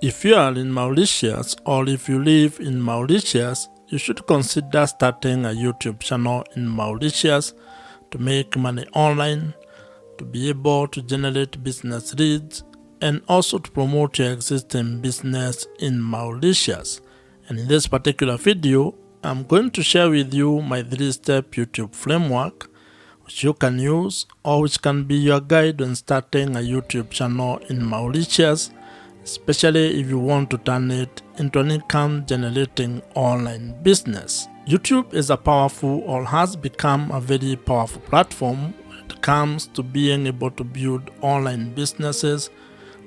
If you are in Mauritius or if you live in Mauritius, you should consider starting a YouTube channel in Mauritius to make money online, to be able to generate business leads, and also to promote your existing business in Mauritius. And in this particular video, I'm going to share with you my 3-step YouTube framework which you can use or which can be your guide when starting a YouTube channel in Mauritius, especially if you want to turn it into an income generating online business. YouTube is a powerful or has become a very powerful platform when it comes to being able to build online businesses,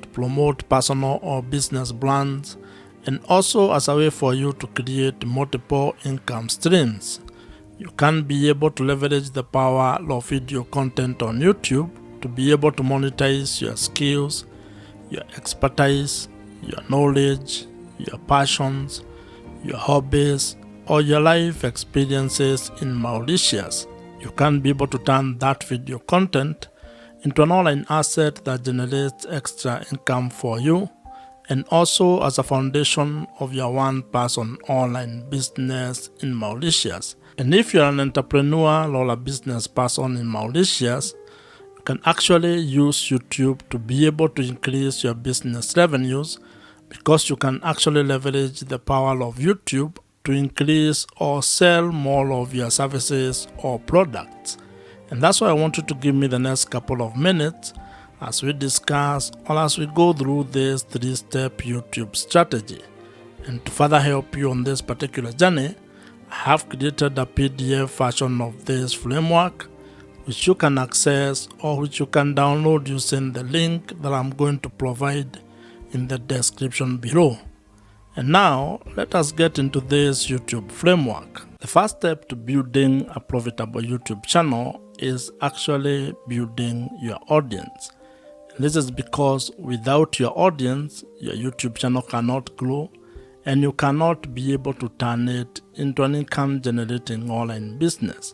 to promote personal or business brands, and also as a way for you to create multiple income streams. You can be able to leverage the power of video content on YouTube to be able to monetize your skills, your expertise, your knowledge, your passions, your hobbies, or your life experiences in Mauritius. You can be able to turn that video content into an online asset that generates extra income for you, and also as a foundation of your one-person online business in Mauritius. And if you're an entrepreneur or a business person in Mauritius, you can actually use YouTube to be able to increase your business revenues, because you can actually leverage the power of YouTube to increase or sell more of your services or products. And that's why I want you to give me the next couple of minutes as we discuss or as we go through this 3-step YouTube strategy. And to further help you on this particular journey, I have created a PDF version of this framework which you can access or which you can download using the link that I'm going to provide in the description below. And now let us get into this YouTube framework. The first step to building a profitable YouTube channel is actually building your audience. And this is because without your audience, your YouTube channel cannot grow, and you cannot be able to turn it into an income generating online business.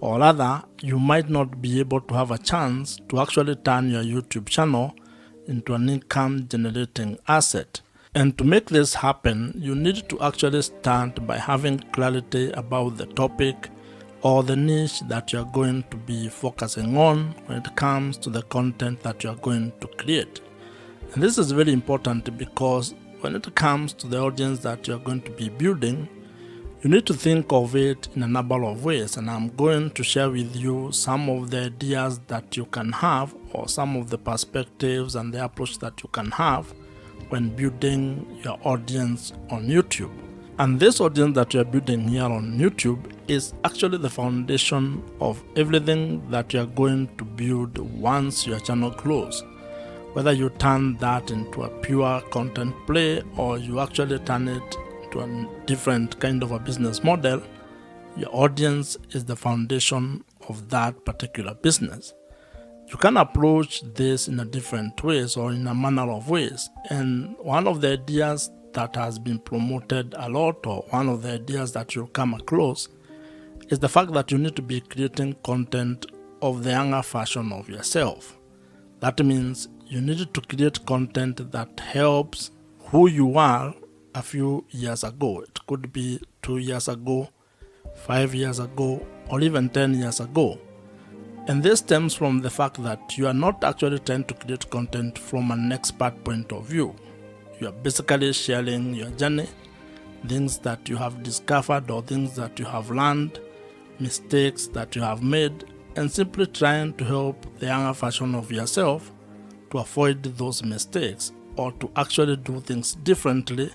Or rather, you might not be able to have a chance to actually turn your YouTube channel into an income generating asset. And to make this happen, you need to actually start by having clarity about the topic or the niche that you're going to be focusing on when it comes to the content that you're going to create. And this is very important because when it comes to the audience that you're going to be building, you need to think of it in a number of ways, and I'm going to share with you some of the ideas that you can have or some of the perspectives and the approach that you can have when building your audience on YouTube. And this audience that you're building here on YouTube is actually the foundation of everything that you're going to build once your channel grows. Whether you turn that into a pure content play or you actually turn it to a different kind of a business model, your audience is the foundation of that particular business. You can approach this in a different ways or in a manner of ways. And one of the ideas that has been promoted a lot, or one of the ideas that you'll come across, is the fact that you need to be creating content of the younger version of yourself. That means you need to create content that helps who you are a few years ago. It could be 2 years ago, 5 years ago, or even 10 years ago. And this stems from the fact that you are not actually trying to create content from an expert point of view. You are basically sharing your journey, things that you have discovered or things that you have learned, mistakes that you have made, and simply trying to help the younger version of yourself to avoid those mistakes or to actually do things differently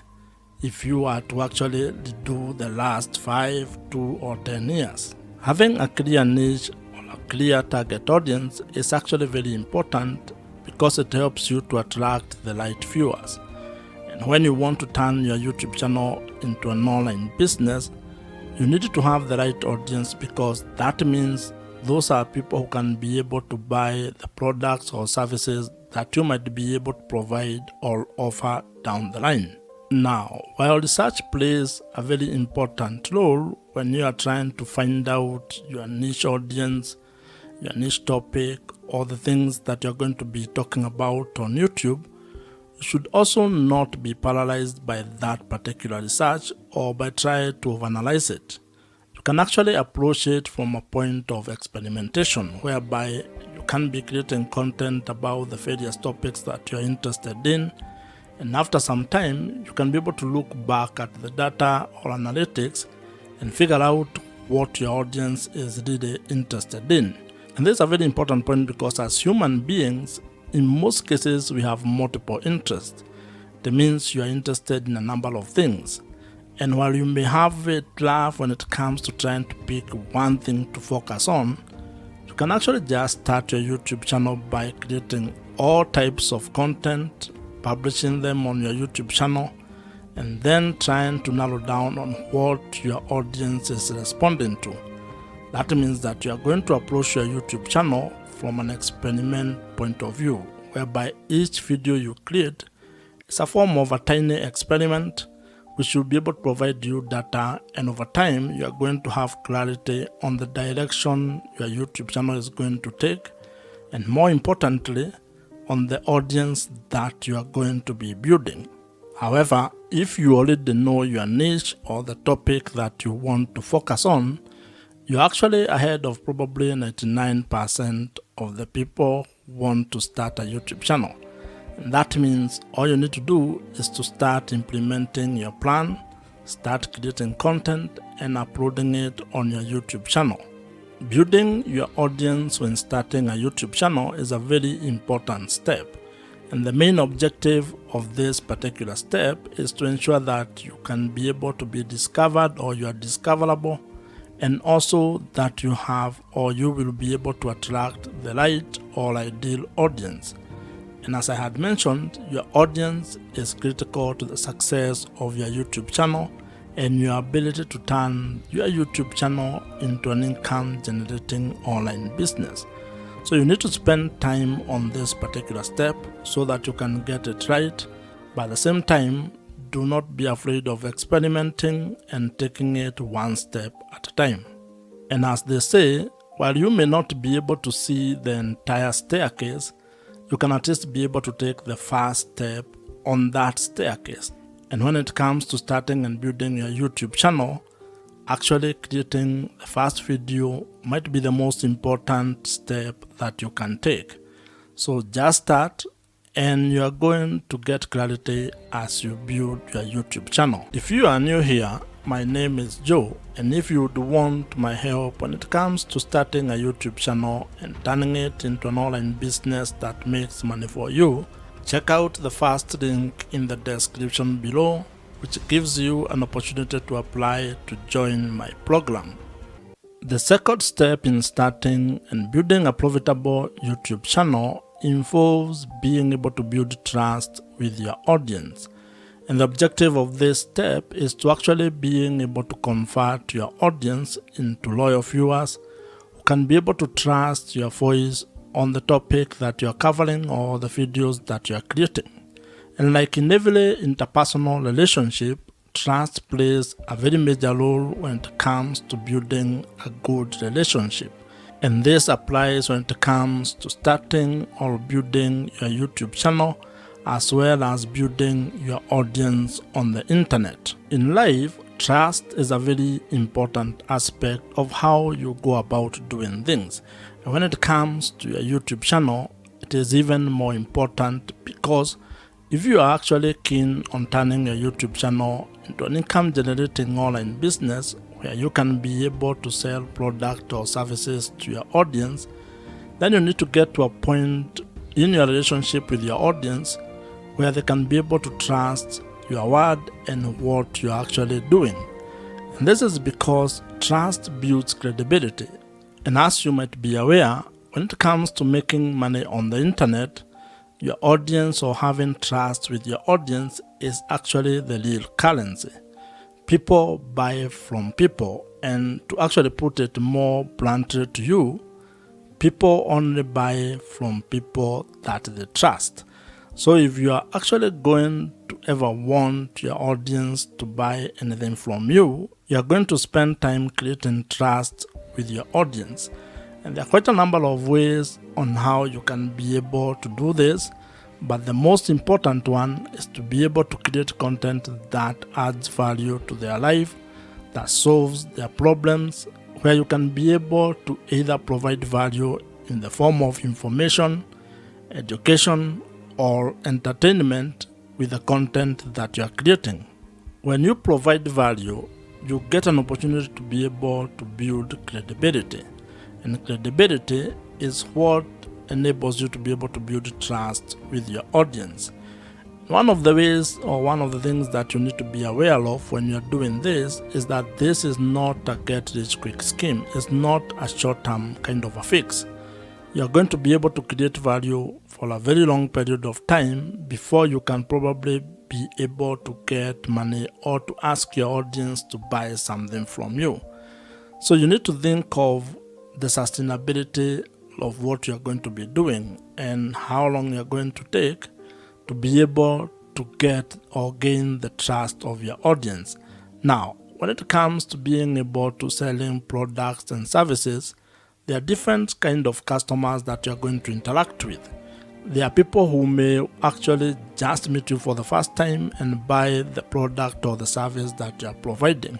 if you are to actually do the last 5, 2, or 10 years. Having a clear niche or a clear target audience is actually very important because it helps you to attract the right viewers. And when you want to turn your YouTube channel into an online business, you need to have the right audience, because that means those are people who can be able to buy the products or services that you might be able to provide or offer down the line. Now, while research plays a very important role when you are trying to find out your niche audience, your niche topic, or the things that you're going to be talking about on YouTube, You should also not be paralyzed by that particular research or by trying to overanalyze it. You can actually approach it from a point of experimentation, whereby you can be creating content about the various topics that you are interested in, and after some time, you can be able to look back at the data or analytics and figure out what your audience is really interested in. And this is a very important point because as human beings, in most cases, we have multiple interests. That means you are interested in a number of things. And while you may have a drive when it comes to trying to pick one thing to focus on, you can actually just start your YouTube channel by creating all types of content, publishing them on your YouTube channel, and then trying to narrow down on what your audience is responding to. That means that you are going to approach your YouTube channel from an experiment point of view, whereby each video you create is a form of a tiny experiment which will be able to provide you data, and over time you are going to have clarity on the direction your YouTube channel is going to take, and more importantly, on the audience that you are going to be building. However, if you already know your niche or the topic that you want to focus on, you're actually ahead of probably 99% of the people who want to start a YouTube channel. And that means all you need to do is to start implementing your plan, start creating content, and uploading it on your YouTube channel. Building your audience when starting a YouTube channel is a very important step. And the main objective of this particular step is to ensure that you can be able to be discovered, or you are discoverable, and also that you have or you will be able to attract the right or ideal audience. And as I had mentioned, your audience is critical to the success of your YouTube channel and your ability to turn your YouTube channel into an income generating online business. So you need to spend time on this particular step so that you can get it right. But at the same time, do not be afraid of experimenting and taking it one step at a time. And as they say, while you may not be able to see the entire staircase, you can at least be able to take the first step on that staircase. And when it comes to starting and building your YouTube channel, actually creating the first video might be the most important step that you can take. So just start, and you are going to get clarity as you build your YouTube channel. If you are new here, my name is Joe, and if you would want my help when it comes to starting a YouTube channel and turning it into an online business that makes money for you, check out the first link in the description below, which gives you an opportunity to apply to join my program. The second step in starting and building a profitable YouTube channel involves being able to build trust with your audience. And the objective of this step is to actually being able to convert your audience into loyal viewers who can be able to trust your voice on the topic that you are covering or the videos that you are creating. And like in every interpersonal relationship, trust plays a very major role when it comes to building a good relationship. And this applies when it comes to starting or building your YouTube channel, as well as building your audience on the internet. In life, trust is a very important aspect of how you go about doing things. And when it comes to your YouTube channel, it is even more important, because if you are actually keen on turning your YouTube channel into an income generating online business where you can be able to sell product or services to your audience, then you need to get to a point in your relationship with your audience where they can be able to trust your word and what you're actually doing. And this is because trust builds credibility. And as you might be aware, when it comes to making money on the internet, your audience or having trust with your audience is actually the real currency. People buy from people, and to actually put it more bluntly to you, people only buy from people that they trust. So if you are actually going to ever want your audience to buy anything from you, you are going to spend time creating trust with your audience. And there are quite a number of ways on how you can be able to do this. But the most important one is to be able to create content that adds value to their life, that solves their problems, where you can be able to either provide value in the form of information, education, or entertainment with the content that you are creating. When you provide value, you get an opportunity to be able to build credibility. And credibility is what enables you to be able to build trust with your audience. One of the ways, or one of the things that you need to be aware of when you're doing this is that this is not a get-rich-quick scheme. It's not a short-term kind of a fix. You're going to be able to create value for a very long period of time before you can probably be able to get money or to ask your audience to buy something from you. So you need to think of the sustainability of what you're going to be doing and how long you're going to take to be able to get or gain the trust of your audience. Now, when it comes to being able to selling products and services, there are different kind of customers that you're going to interact with. There are people who may actually just meet you for the first time and buy the product or the service that you're providing.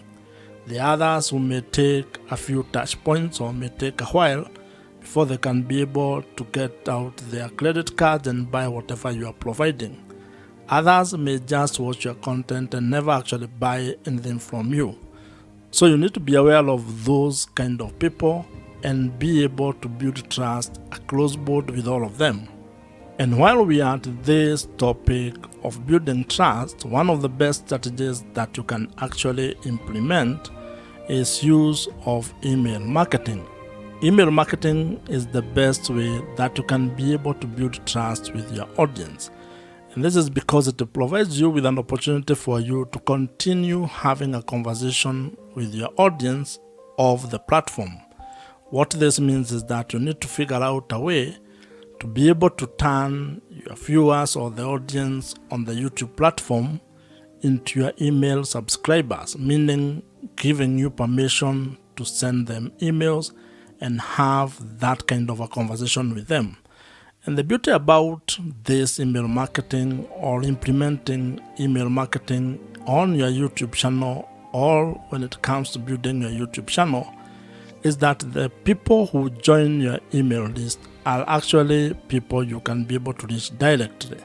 The others who may take a few touch points or may take a while before they can be able to get out their credit card and buy whatever you are providing. Others may just watch your content and never actually buy anything from you. So you need to be aware of those kind of people and be able to build trust across board with all of them. And while we are at this topic of building trust, one of the best strategies that you can actually implement is use of email marketing. Email marketing is the best way that you can be able to build trust with your audience. And this is because it provides you with an opportunity for you to continue having a conversation with your audience of the platform. What this means is that you need to figure out a way to be able to turn your viewers or the audience on the YouTube platform into your email subscribers, meaning giving you permission to send them emails and have that kind of a conversation with them. And the beauty about this email marketing or implementing email marketing on your YouTube channel, or when it comes to building your YouTube channel, is that the people who join your email list are actually people you can be able to reach directly.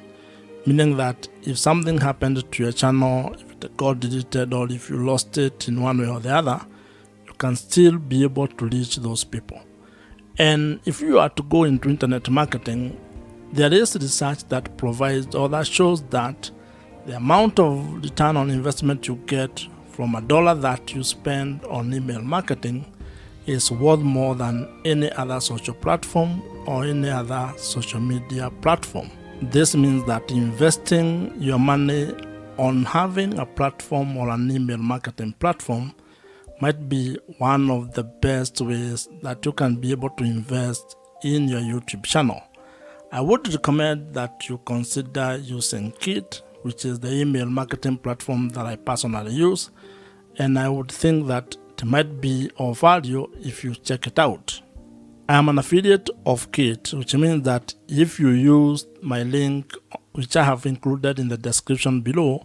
Meaning that if something happened to your channel, if it got deleted or if you lost it in one way or the other, you can still be able to reach those people. And if you are to go into internet marketing, there is research that provides or that shows that the amount of return on investment you get from $1 that you spend on email marketing is worth more than any other social platform or any other social media platform. This means that investing your money on having a platform or an email marketing platform might be one of the best ways that you can be able to invest in your YouTube channel. I would recommend that you consider using Kit, which is the email marketing platform that I personally use, and I would think that it might be of value if you check it out. I am an affiliate of Kit, which means that if you use my link, which I have included in the description below,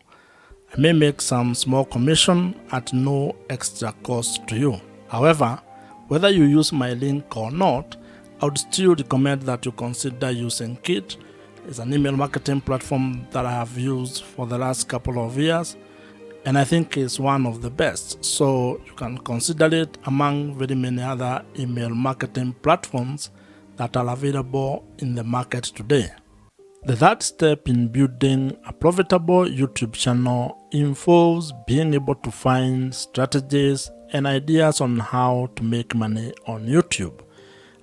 I may make some small commission at no extra cost to you. However, whether you use my link or not, I would still recommend that you consider using Kit. It's an email marketing platform that I have used for the last couple of years, and I think it's one of the best. So you can consider it among very many other email marketing platforms that are available in the market today. The third step in building a profitable YouTube channel involves being able to find strategies and ideas on how to make money on YouTube.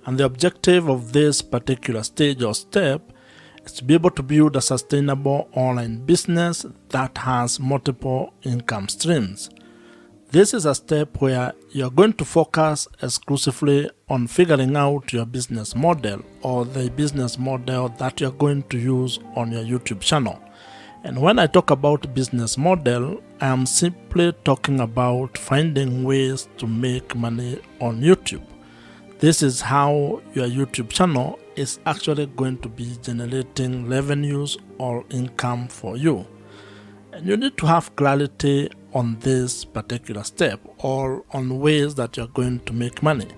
And the objective of this particular stage or step is to be able to build a sustainable online business that has multiple income streams. This is a step where you're going to focus exclusively on figuring out your business model or the business model that you're going to use on your YouTube channel. And when I talk about business model, I am simply talking about finding ways to make money on YouTube. This is how your YouTube channel is actually going to be generating revenues or income for you. And you need to have clarity on this particular step or on ways that you're going to make money.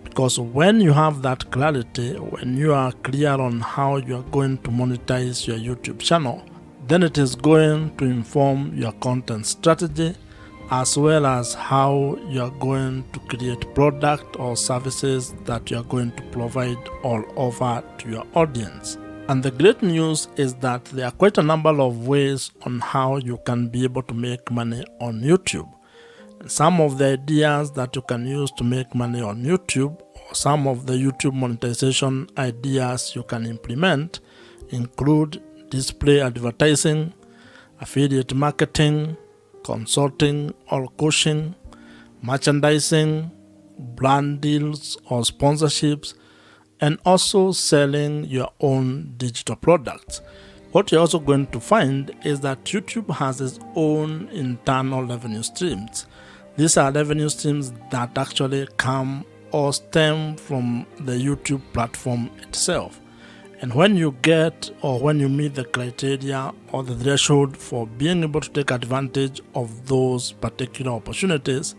Because when you have that clarity, when you are clear on how you are going to monetize your YouTube channel, then it is going to inform your content strategy as well as how you are going to create product or services that you are going to provide all over to your audience. And the great news is that there are quite a number of ways on how you can be able to make money on YouTube. And some of the ideas that you can use to make money on YouTube, or some of the YouTube monetization ideas you can implement, include display advertising, affiliate marketing, consulting or coaching, merchandising, brand deals or sponsorships, and also selling your own digital products. What you're also going to find is that YouTube has its own internal revenue streams. These are revenue streams that actually come or stem from the YouTube platform itself. And when you get or when you meet the criteria or the threshold for being able to take advantage of those particular opportunities,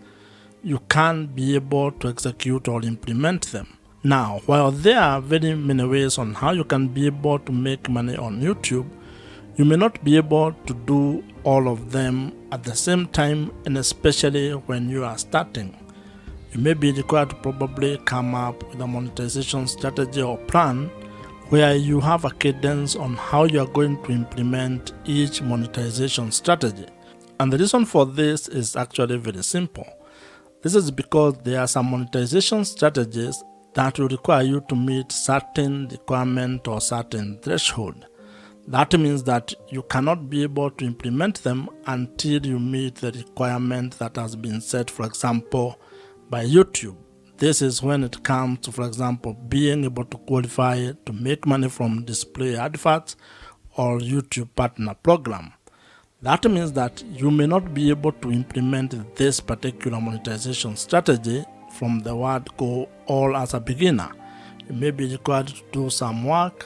you can be able to execute or implement them. Now, while there are very many ways on how you can be able to make money on YouTube, you may not be able to do all of them at the same time, and especially when you are starting. You may be required to probably come up with a monetization strategy or plan where you have a cadence on how you are going to implement each monetization strategy. And the reason for this is actually very simple. This is because there are some monetization strategies that will require you to meet certain requirement or certain threshold. That means that you cannot be able to implement them until you meet the requirement that has been set, for example, by YouTube. This is when it comes to, for example, being able to qualify to make money from display adverts or YouTube partner program. That means that you may not be able to implement this particular monetization strategy from the word go all as a beginner. You may be required to do some work,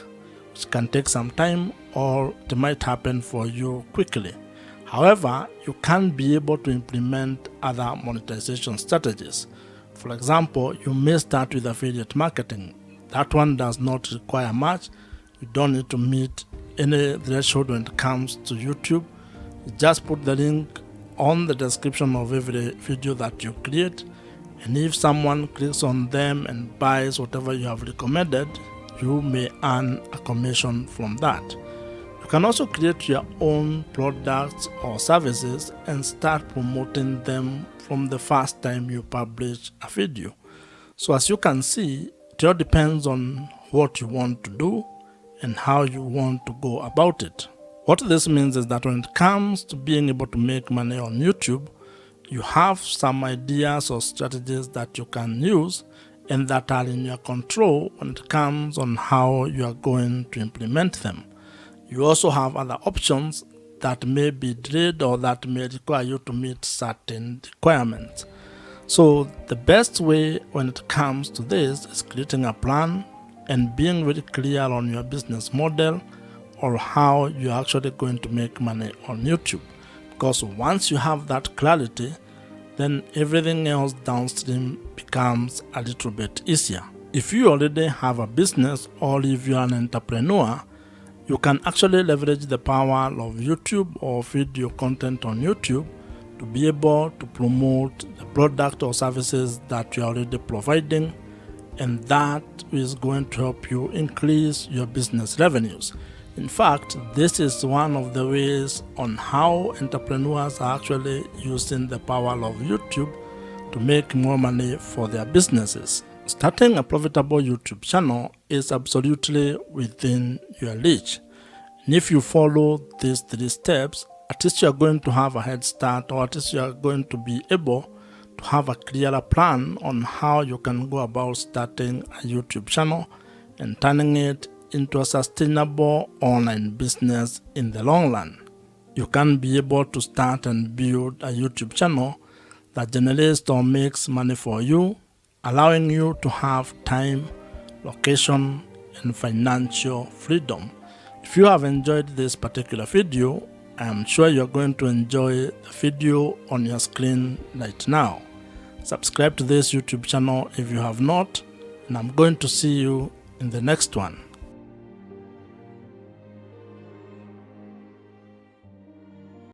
which can take some time, or it might happen for you quickly. However, you can be able to implement other monetization strategies. For example, you may start with affiliate marketing. That one does not require much. You don't need to meet any threshold when it comes to YouTube. You just put the link on the description of every video that you create, and if someone clicks on them and buys whatever you have recommended, you may earn a commission from that. You can also create your own products or services and start promoting them from the first time you publish a video. So as you can see, it all depends on what you want to do and how you want to go about it. What this means is that when it comes to being able to make money on YouTube, you have some ideas or strategies that you can use and that are in your control when it comes on how you are going to implement them. You also have other options that may be delayed or that may require you to meet certain requirements. So the best way when it comes to this is creating a plan and being very clear on your business model or how you're actually going to make money on YouTube. Because once you have that clarity, then everything else downstream becomes a little bit easier. If you already have a business or if you're an entrepreneur, you can actually leverage the power of YouTube or video content on YouTube to be able to promote the product or services that you're already providing, and that is going to help you increase your business revenues. In fact, this is one of the ways on how entrepreneurs are actually using the power of YouTube to make more money for their businesses. Starting a profitable YouTube channel is absolutely within your reach. And if you follow these 3 steps, at least you are going to have a head start, or at least you are going to be able to have a clearer plan on how you can go about starting a YouTube channel and turning it into a sustainable online business in the long run. You can be able to start and build a YouTube channel that generates or makes money for you, allowing you to have time, location, and financial freedom. If you have enjoyed this particular video, I am sure you're going to enjoy the video on your screen right now. Subscribe to this YouTube channel if you have not, and I'm going to see you in the next one.